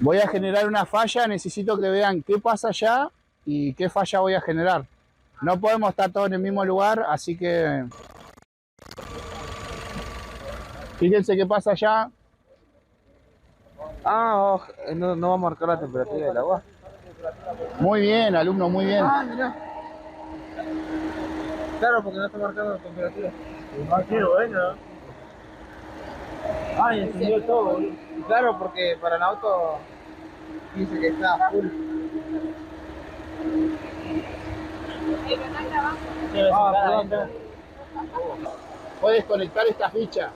Voy a generar una falla, necesito que vean qué pasa allá y qué falla voy a generar. No podemos estar todos en el mismo lugar, así que fíjense qué pasa allá. No va a marcar la temperatura del agua. Muy bien, alumno, muy bien. Mira. Claro, porque no está marcando la temperatura. Qué bueno. Ay, encendió todo. Claro, porque para el auto dice que está full. Perdón. Puedes conectar esta ficha.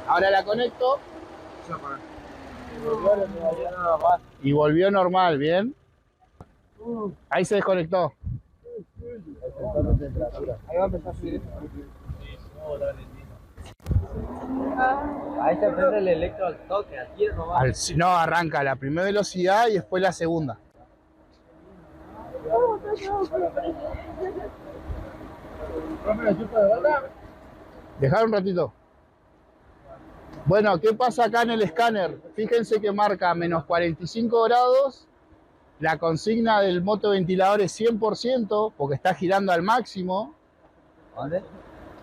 Ahora la conecto. Y volvió normal, ¿bien? Ahí se desconectó. Ahí va a empezar a subir. Ahí se prende el electro al toque, aquí es nomás. No, arranca la primera velocidad y después la segunda. Dejar un ratito. Bueno, ¿qué pasa acá en el escáner? Fíjense que marca menos 45 grados. La consigna del motoventilador es 100% porque está girando al máximo. ¿Dónde?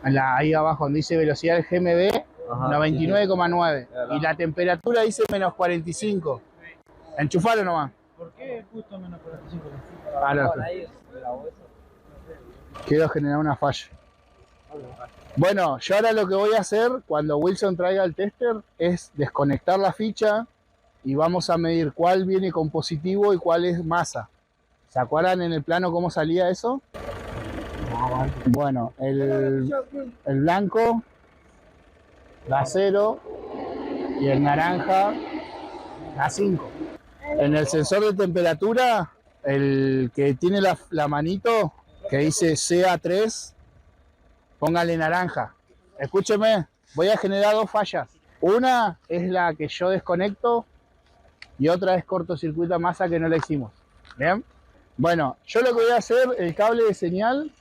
Ahí abajo donde dice velocidad del GMB, 99,9. Y la temperatura dice menos 45. Enchufalo nomás. ¿Por qué justo menos 45? Quiero generar una falla. Bueno, yo ahora lo que voy a hacer cuando Wilson traiga el tester es desconectar la ficha y vamos a medir cuál viene con positivo y cuál es masa. ¿Se acuerdan en el plano cómo salía eso? Bueno, el blanco da 0 y el naranja da 5. En el sensor de temperatura, el que tiene la manito que dice CA3, póngale naranja. Escúcheme, voy a generar dos fallas. Una es la que yo desconecto y otra es cortocircuito a masa que no la hicimos. ¿Bien? Bueno, yo lo que voy a hacer, el cable de señal,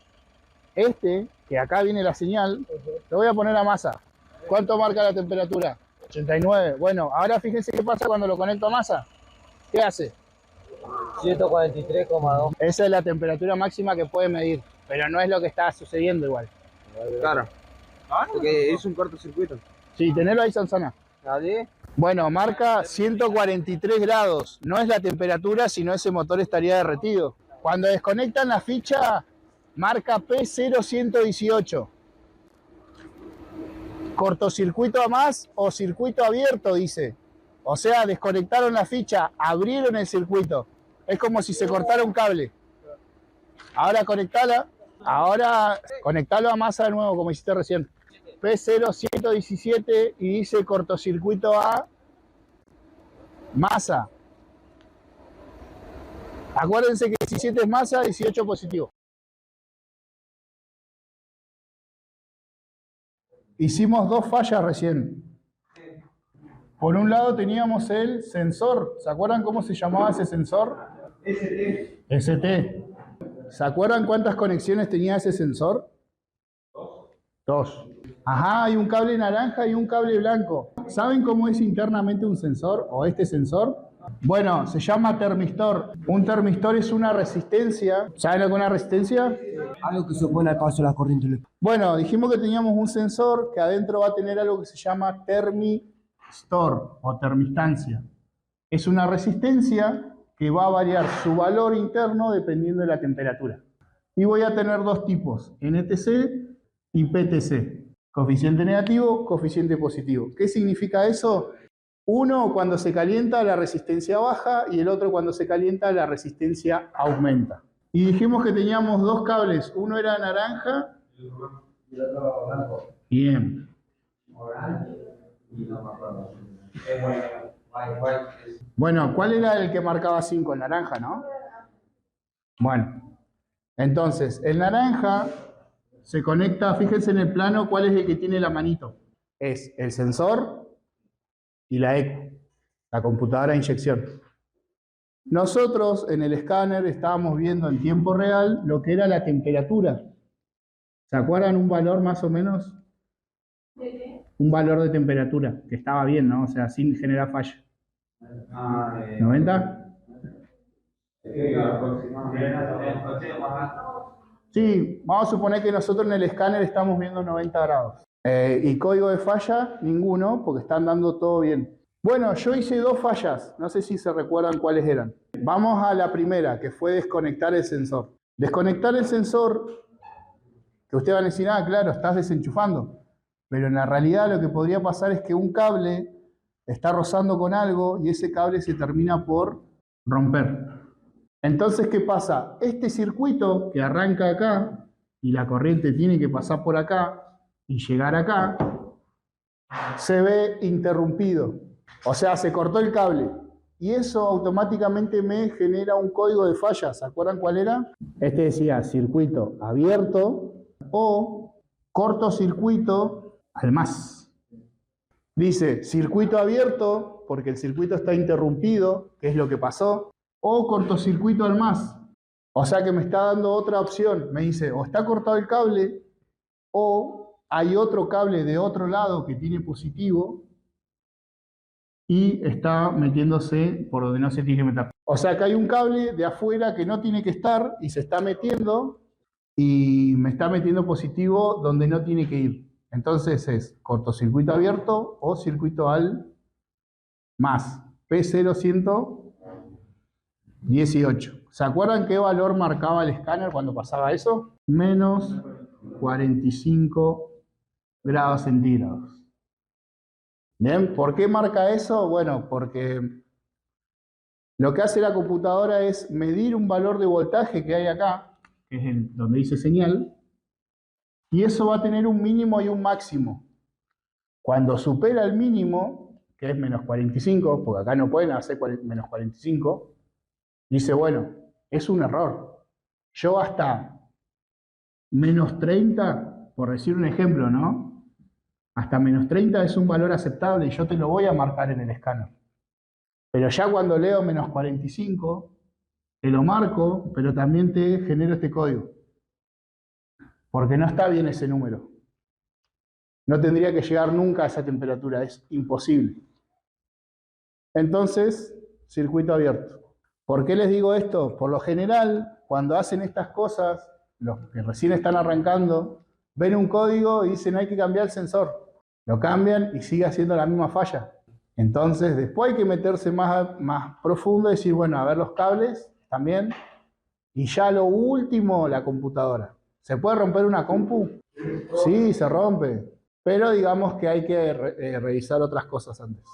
que acá viene la señal, lo voy a poner a masa. ¿Cuánto marca la temperatura? 89. Bueno, ahora fíjense qué pasa cuando lo conecto a masa. ¿Qué hace? 143,2. Esa es la temperatura máxima que puede medir, pero no es lo que está sucediendo igual. Claro. Porque es un cortocircuito. Sí, tenelo ahí, Sansana. ¿Nadie? Bueno, marca 143 grados. No es la temperatura, sino ese motor estaría derretido. Cuando desconectan la ficha, marca P0118. Cortocircuito a más o circuito abierto, dice. O sea, desconectaron la ficha, abrieron el circuito. Es como si se cortara un cable. Ahora conectala. Ahora conectalo a masa de nuevo, como hiciste recién. P0117 y dice cortocircuito a masa. Acuérdense que 17 es masa, 18 positivo. Hicimos dos fallas recién. Por un lado teníamos el sensor. ¿Se acuerdan cómo se llamaba ese sensor? ST. ¿Se acuerdan cuántas conexiones tenía ese sensor? Dos. Ajá, hay un cable naranja y un cable blanco. ¿Saben cómo es internamente un sensor o este sensor? Bueno, se llama termistor. Un termistor es una resistencia. ¿Saben lo que es una resistencia? Algo que se opone al paso de la corriente eléctrica. Bueno, dijimos que teníamos un sensor que adentro va a tener algo que se llama termistor o termistancia. Es una resistencia que va a variar su valor interno dependiendo de la temperatura. Y voy a tener dos tipos, NTC y PTC. Coeficiente negativo, coeficiente positivo. ¿Qué significa eso? Uno cuando se calienta la resistencia baja y el otro cuando se calienta la resistencia aumenta. Y dijimos que teníamos dos cables, uno era naranja y el otro blanco. Bien. Bueno, ¿cuál era el que marcaba 5? El naranja, ¿no? Bueno, entonces el naranja se conecta, fíjense en el plano cuál es el que tiene la manito. Es el sensor y la ECO, la computadora de inyección. Nosotros en el escáner estábamos viendo en tiempo real lo que era la temperatura. ¿Se acuerdan un valor más o menos? Un valor de temperatura, que estaba bien, ¿no? O sea, sin generar falla. ¿90? Sí, vamos a suponer que nosotros en el escáner estamos viendo 90 grados. Y código de falla, ninguno, porque están dando todo bien. Bueno, yo hice 2 fallas, no sé si se recuerdan cuáles eran. Vamos a la primera, que fue desconectar el sensor. Desconectar el sensor, que ustedes van a decir, ah, claro, estás desenchufando. Pero en la realidad lo que podría pasar es que un cable está rozando con algo y ese cable se termina por romper. Entonces, ¿qué pasa? Este circuito que arranca acá y la corriente tiene que pasar por acá y llegar acá, se ve interrumpido. O sea, se cortó el cable. Y eso automáticamente me genera un código de falla. ¿Se acuerdan cuál era? Este decía circuito abierto o cortocircuito al más. Dice circuito abierto porque el circuito está interrumpido, que es lo que pasó, o cortocircuito al más. O sea que me está dando otra opción. Me dice o está cortado el cable o hay otro cable de otro lado que tiene positivo y está metiéndose por donde no se tiene que meter. O sea que hay un cable de afuera que no tiene que estar y se está metiendo y me está metiendo positivo donde no tiene que ir. Entonces es cortocircuito abierto o circuito al más. P0118. ¿Se acuerdan qué valor marcaba el escáner cuando pasaba eso? Menos 45 grados centígrados. ¿Bien? ¿Por qué marca eso? Bueno, porque lo que hace la computadora es medir un valor de voltaje que hay acá, que es donde dice señal, y eso va a tener un mínimo y un máximo. Cuando supera el mínimo, que es menos 45, porque acá no pueden hacer menos 45, dice, bueno, es un error. Yo hasta menos 30, por decir un ejemplo, ¿no? Hasta menos 30 es un valor aceptable y yo te lo voy a marcar en el escáner. Pero ya cuando leo menos 45, te lo marco, pero también te genero este código. Porque no está bien ese número. No tendría que llegar nunca a esa temperatura, es imposible. Entonces, circuito abierto. ¿Por qué les digo esto? Por lo general, cuando hacen estas cosas, los que recién están arrancando, ven un código y dicen hay que cambiar el sensor. Lo cambian y sigue haciendo la misma falla. Entonces, después hay que meterse más profundo y decir, bueno, a ver los cables también. Y ya lo último, la computadora. ¿Se puede romper una compu? Sí, se rompe. Pero digamos que hay que revisar otras cosas antes.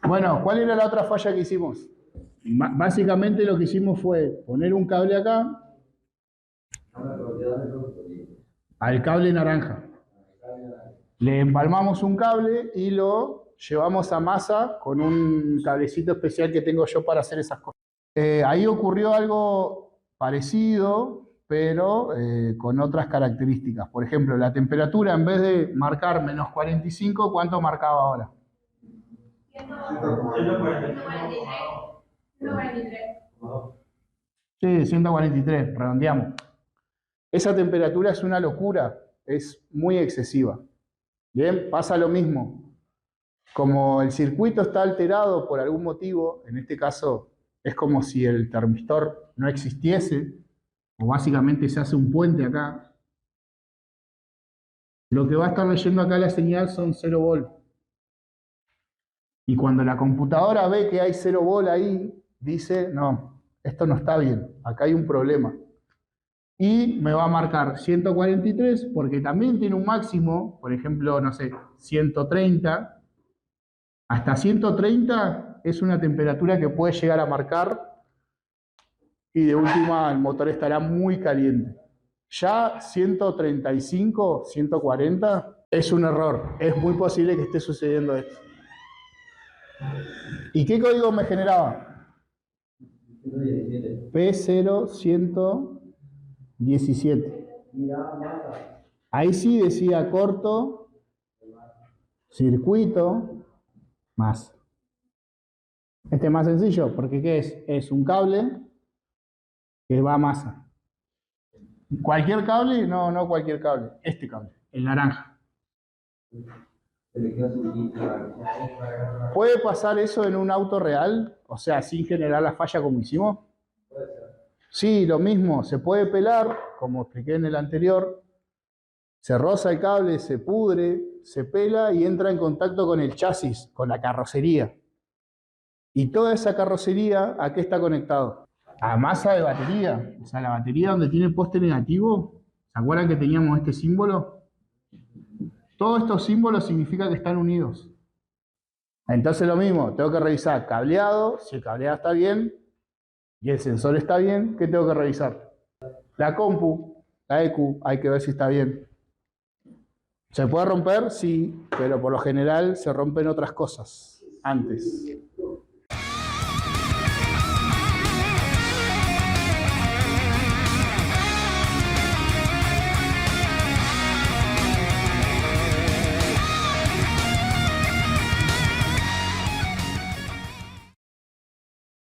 Bueno, ¿cuál era la otra falla que hicimos? Básicamente lo que hicimos fue poner un cable acá al cable naranja. Le empalmamos un cable y lo llevamos a masa con un cablecito especial que tengo yo para hacer esas cosas. Ahí ocurrió algo parecido, pero con otras características. Por ejemplo, la temperatura, en vez de marcar menos 45, ¿cuánto marcaba ahora? 143. Sí, 143, redondeamos. Esa temperatura es una locura, es muy excesiva. Bien, pasa lo mismo. Como el circuito está alterado por algún motivo, en este caso es como si el termistor no existiese, o básicamente se hace un puente acá. Lo que va a estar leyendo acá la señal son 0 volt. Y cuando la computadora ve que hay 0 volt ahí, dice, no, esto no está bien, acá hay un problema. Y me va a marcar 143 porque también tiene un máximo, por ejemplo, no sé, 130. Hasta 130 es una temperatura que puede llegar a marcar y de última el motor estará muy caliente. Ya 135, 140 es un error, es muy posible que esté sucediendo esto. ¿Y qué código me generaba? P0117. Ahí sí decía corto, circuito, más. Este es más sencillo, porque ¿qué es? Es un cable que va a masa. ¿Cualquier cable? No, no cualquier cable. Este cable, el naranja. ¿Puede pasar eso en un auto real? O sea, sin generar la falla como hicimos. Sí, lo mismo, se puede pelar, como expliqué en el anterior. Se roza el cable, se pudre, se pela y entra en contacto con el chasis, con la carrocería. Y toda esa carrocería, ¿a qué está conectado? A masa de batería. O sea, la batería donde tiene poste negativo. ¿Se acuerdan que teníamos este símbolo? Todos estos símbolos significan que están unidos. Entonces lo mismo, tengo que revisar cableado, si el cableado está bien y el sensor está bien, ¿qué tengo que revisar? La compu, la EQ, hay que ver si está bien. ¿Se puede romper? Sí, pero por lo general se rompen otras cosas antes.